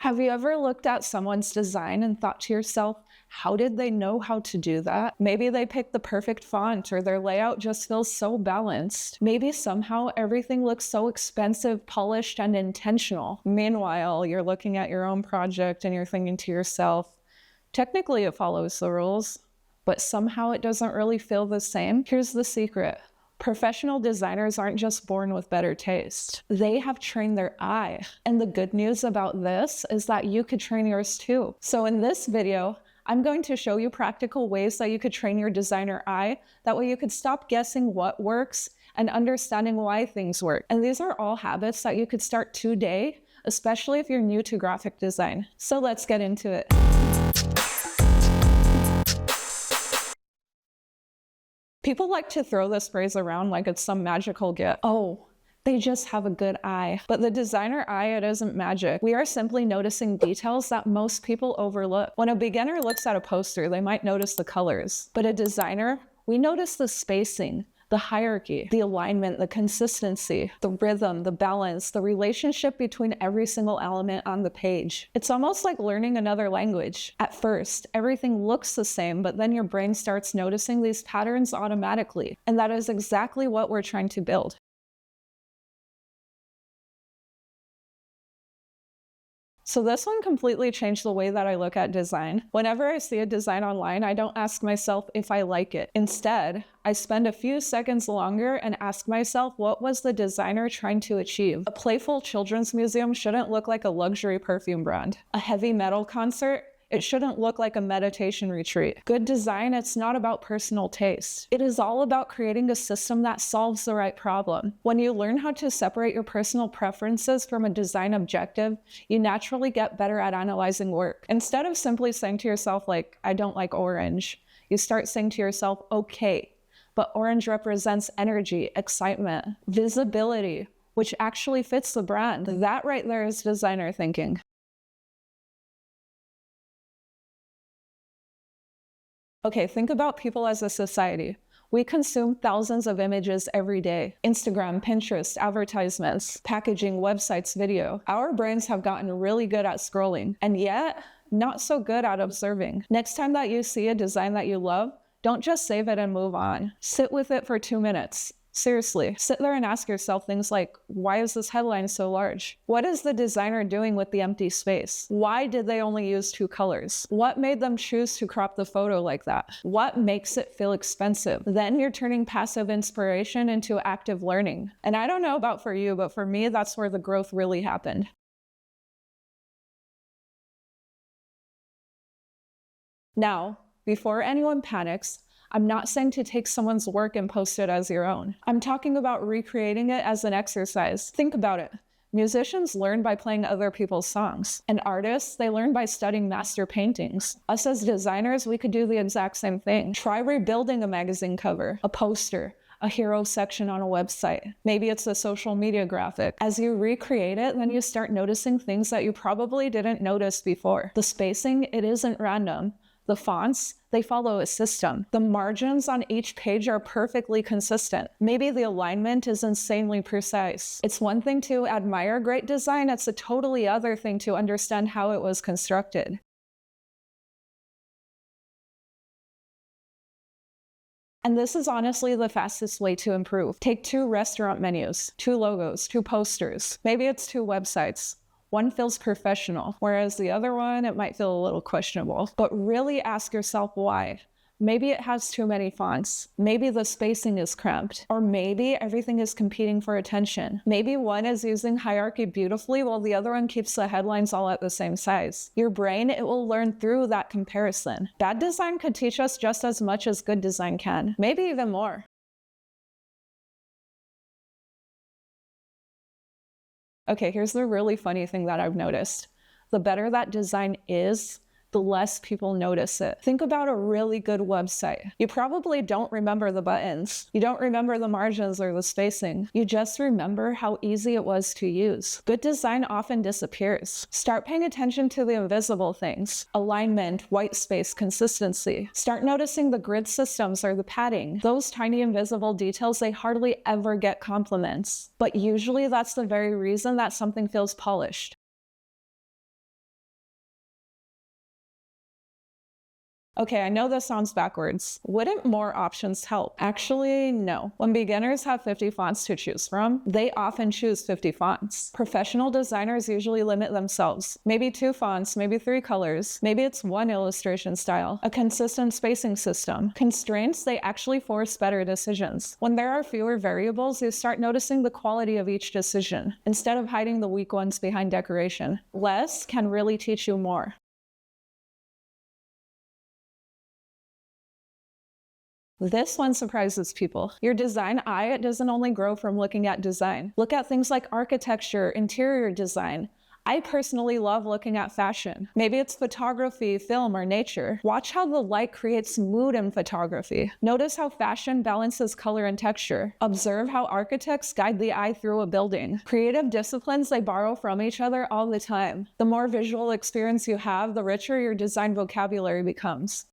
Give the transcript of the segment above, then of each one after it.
Have you ever looked at someone's design and thought to yourself, how did they know how to do that? Maybe they picked the perfect font or their layout just feels so balanced. Maybe somehow everything looks so expensive, polished, and intentional. Meanwhile, you're looking at your own project and you're thinking to yourself, technically it follows the rules, but somehow it doesn't really feel the same. Here's the secret. Professional designers aren't just born with better taste. They have trained their eye. And the good news about this is that you could train yours too. So in this video, I'm going to show you practical ways that you could train your designer eye. That way you could stop guessing what works and understanding why things work. And these are all habits that you could start today, especially if you're new to graphic design. So let's get into it. People like to throw this phrase around like it's some magical gift. Oh, they just have a good eye. But the designer eye, it isn't magic. We are simply noticing details that most people overlook. When a beginner looks at a poster, they might notice the colors. But a designer, we notice the spacing, the hierarchy, the alignment, the consistency, the rhythm, the balance, the relationship between every single element on the page. It's almost like learning another language. At first, everything looks the same, but then your brain starts noticing these patterns automatically. And that is exactly what we're trying to build. So this one completely changed the way that I look at design. Whenever I see a design online, I don't ask myself if I like it. Instead, I spend a few seconds longer and ask myself, what was the designer trying to achieve? A playful children's museum shouldn't look like a luxury perfume brand. A heavy metal concert, it shouldn't look like a meditation retreat. Good design, it's not about personal taste. It is all about creating a system that solves the right problem. When you learn how to separate your personal preferences from a design objective, you naturally get better at analyzing work. Instead of simply saying to yourself, like, I don't like orange, you start saying to yourself, okay, but orange represents energy, excitement, visibility, which actually fits the brand. That right there is designer thinking. Okay, think about people as a society. We consume thousands of images every day. Instagram, Pinterest, advertisements, packaging, websites, video. Our brains have gotten really good at scrolling, and yet not so good at observing. Next time that you see a design that you love, don't just save it and move on. Sit with it for 2 minutes. Seriously, sit there and ask yourself things like, why is this headline so large? What is the designer doing with the empty space? Why did they only use 2 colors? What made them choose to crop the photo like that? What makes it feel expensive? Then you're turning passive inspiration into active learning. And I don't know about for you, but for me, that's where the growth really happened. Now, before anyone panics, I'm not saying to take someone's work and post it as your own. I'm talking about recreating it as an exercise. Think about it. Musicians learn by playing other people's songs. And artists, they learn by studying master paintings. Us as designers, we could do the exact same thing. Try rebuilding a magazine cover, a poster, a hero section on a website. Maybe it's a social media graphic. As you recreate it, then you start noticing things that you probably didn't notice before. The spacing, it isn't random. The fonts, they follow a system. The margins on each page are perfectly consistent. Maybe the alignment is insanely precise. It's one thing to admire great design, it's a totally other thing to understand how it was constructed. And this is honestly the fastest way to improve. Take 2 restaurant menus, 2 logos, 2 posters. Maybe it's 2 websites. One feels professional, whereas the other one, it might feel a little questionable. But really ask yourself why. Maybe it has too many fonts. Maybe the spacing is cramped. Or maybe everything is competing for attention. Maybe one is using hierarchy beautifully while the other one keeps the headlines all at the same size. Your brain, it will learn through that comparison. Bad design could teach us just as much as good design can. Maybe even more. Okay, here's the really funny thing that I've noticed. The better that design is, the less people notice it. Think about a really good website. You probably don't remember the buttons. You don't remember the margins or the spacing. You just remember how easy it was to use. Good design often disappears. Start paying attention to the invisible things. Alignment, white space, consistency. Start noticing the grid systems or the padding. Those tiny invisible details, they hardly ever get compliments. But usually that's the very reason that something feels polished. Okay, I know this sounds backwards. Wouldn't more options help? Actually, no. When beginners have 50 fonts to choose from, they often choose 50 fonts. Professional designers usually limit themselves. Maybe 2 fonts, maybe 3 colors. Maybe it's 1 illustration style, a consistent spacing system. Constraints, they actually force better decisions. When there are fewer variables, you start noticing the quality of each decision, instead of hiding the weak ones behind decoration. Less can really teach you more. This one surprises people. Your design eye doesn't only grow from looking at design. Look at things like architecture, interior design. I personally love looking at fashion. Maybe it's photography, film, or nature. Watch how the light creates mood in photography. Notice how fashion balances color and texture. Observe how architects guide the eye through a building. Creative disciplines, they borrow from each other all the time. The more visual experience you have, the richer your design vocabulary becomes.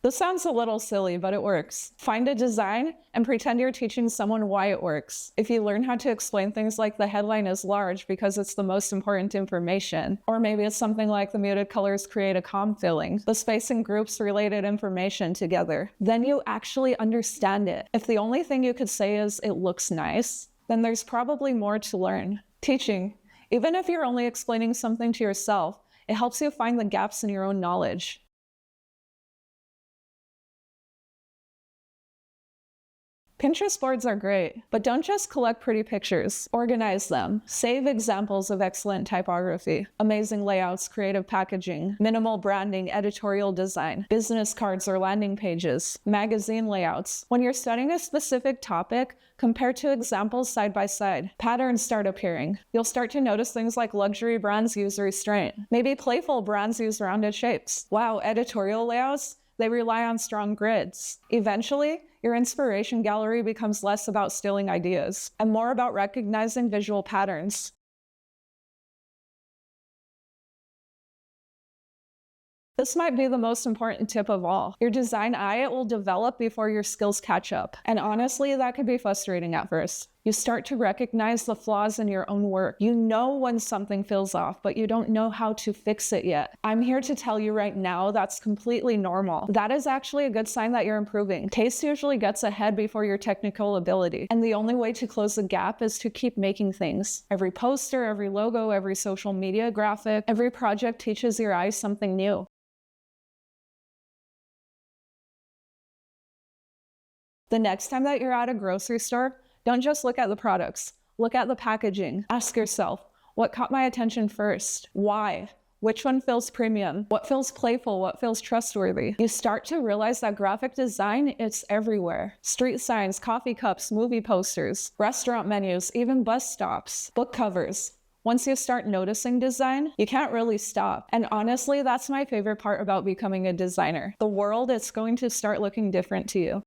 This sounds a little silly, but it works. Find a design and pretend you're teaching someone why it works. If you learn how to explain things like the headline is large because it's the most important information, or maybe it's something like the muted colors create a calm feeling, the spacing groups related information together, then you actually understand it. If the only thing you could say is it looks nice, then there's probably more to learn. Teaching. Even if you're only explaining something to yourself, it helps you find the gaps in your own knowledge. Pinterest boards are great, but don't just collect pretty pictures. Organize them. Save examples of excellent typography, amazing layouts, creative packaging, minimal branding, editorial design, business cards or landing pages, magazine layouts. When you're studying a specific topic, compare 2 examples side by side. Patterns start appearing. You'll start to notice things like luxury brands use restraint. Maybe playful brands use rounded shapes. Wow, editorial layouts? They rely on strong grids. Eventually, your inspiration gallery becomes less about stealing ideas and more about recognizing visual patterns. This might be the most important tip of all. Your design eye will develop before your skills catch up. And honestly, that could be frustrating at first. You start to recognize the flaws in your own work. You know when something feels off, but you don't know how to fix it yet. I'm here to tell you right now that's completely normal. That is actually a good sign that you're improving. Taste usually gets ahead before your technical ability, and the only way to close the gap is to keep making things. Every poster, every logo, every social media graphic, every project teaches your eyes something new. The next time that you're at a grocery store, don't just look at the products. Look at the packaging. Ask yourself, what caught my attention first? Why? Which one feels premium? What feels playful? What feels trustworthy? You start to realize that graphic design, it's everywhere. Street signs, coffee cups, movie posters, restaurant menus, even bus stops, book covers. Once you start noticing design, you can't really stop. And honestly, that's my favorite part about becoming a designer. The world is going to start looking different to you.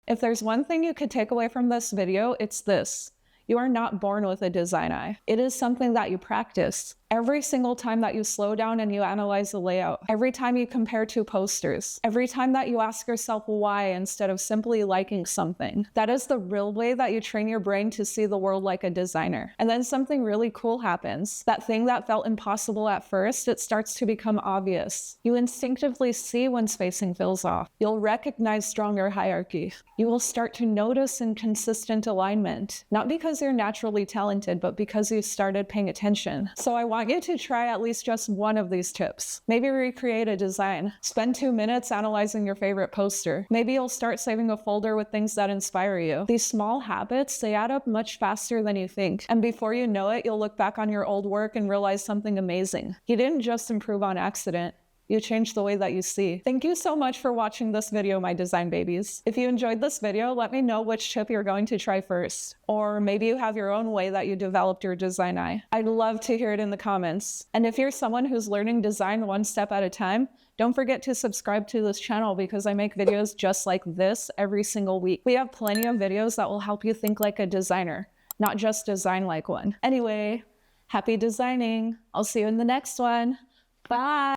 If there's one thing you could take away from this video, it's this. You are not born with a design eye. It is something that you practice. Every single time that you slow down and you analyze the layout, every time you compare 2 posters, every time that you ask yourself why instead of simply liking something, that is the real way that you train your brain to see the world like a designer. And then something really cool happens. That thing that felt impossible at first, it starts to become obvious. You instinctively see when spacing feels off. You'll recognize stronger hierarchy. You will start to notice inconsistent alignment, not because you're naturally talented, but because you started paying attention. So I want you to try at least just one of these tips. Maybe recreate a design. Spend 2 minutes analyzing your favorite poster. Maybe you'll start saving a folder with things that inspire you. These small habits, they add up much faster than you think. And before you know it, you'll look back on your old work and realize something amazing. You didn't just improve on accident. You changed the way that you see. Thank you so much for watching this video, my design babies. If you enjoyed this video, let me know which tip you're going to try first. Or maybe you have your own way that you developed your design eye. I'd love to hear it in the comments. And if you're someone who's learning design one step at a time, don't forget to subscribe to this channel because I make videos just like this every single week. We have plenty of videos that will help you think like a designer, not just design like one. Anyway, happy designing. I'll see you in the next one. Bye.